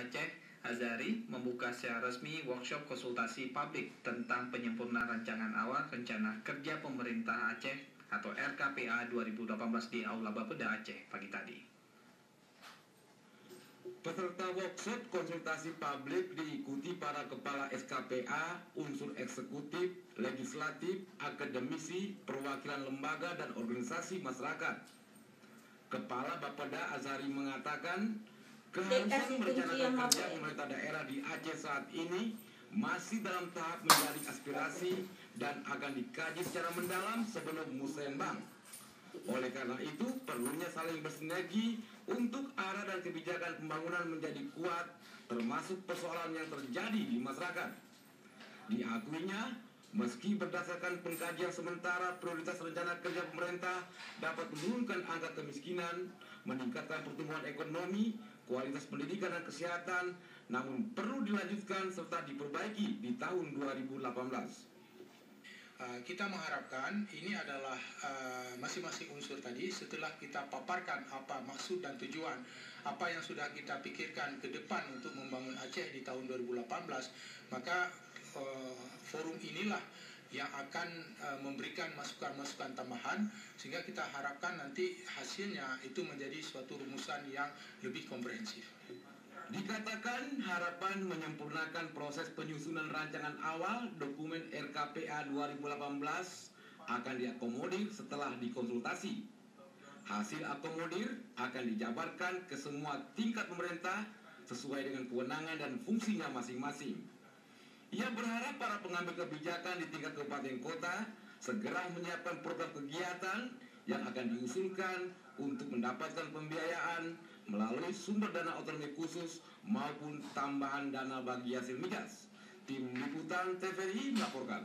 Aceh, Azari, membuka secara resmi workshop konsultasi publik tentang penyempurnaan rancangan awal rencana kerja pemerintah Aceh atau RKPA 2018 di Aula Bapeda Aceh pagi tadi. Peserta workshop konsultasi publik diikuti para kepala SKPA, unsur eksekutif, legislatif, akademisi, perwakilan lembaga dan organisasi masyarakat. Kepala Bapeda Azari mengatakan, keharusan merencanakan kerja pemerintah daerah di Aceh saat ini masih dalam tahap menjadi aspirasi dan akan dikaji secara mendalam sebelum musrenbang. Oleh karena itu, perlunya saling bersinergi untuk arah dan kebijakan pembangunan menjadi kuat, termasuk persoalan yang terjadi di masyarakat. Diakuinya, meski berdasarkan pengkajian sementara prioritas rencana kerja pemerintah dapat menurunkan angka kemiskinan, meningkatkan pertumbuhan ekonomi, kualitas pendidikan dan kesehatan, namun perlu dilanjutkan serta diperbaiki di tahun 2018. Kita mengharapkan ini adalah masing-masing unsur tadi setelah kita paparkan apa maksud dan tujuan, apa yang sudah kita pikirkan ke depan untuk membangun Aceh di tahun 2018, maka forum inilah yang akan memberikan masukan-masukan tambahan sehingga kita harapkan nanti hasilnya itu menjadi suatu rumusan yang lebih komprehensif. Dikatakan harapan menyempurnakan proses penyusunan rancangan awal dokumen RKPA 2018 akan diakomodir setelah dikonsultasi. Hasil akomodir akan dijabarkan ke semua tingkat pemerintah sesuai dengan kewenangan dan fungsinya masing-masing. Ia berharap para pengambil kebijakan di tingkat kabupaten kota segera menyiapkan program kegiatan yang akan diusulkan untuk mendapatkan pembiayaan melalui sumber dana otonomi khusus maupun tambahan dana bagi hasil migas. Tim Liputan TVRI melaporkan.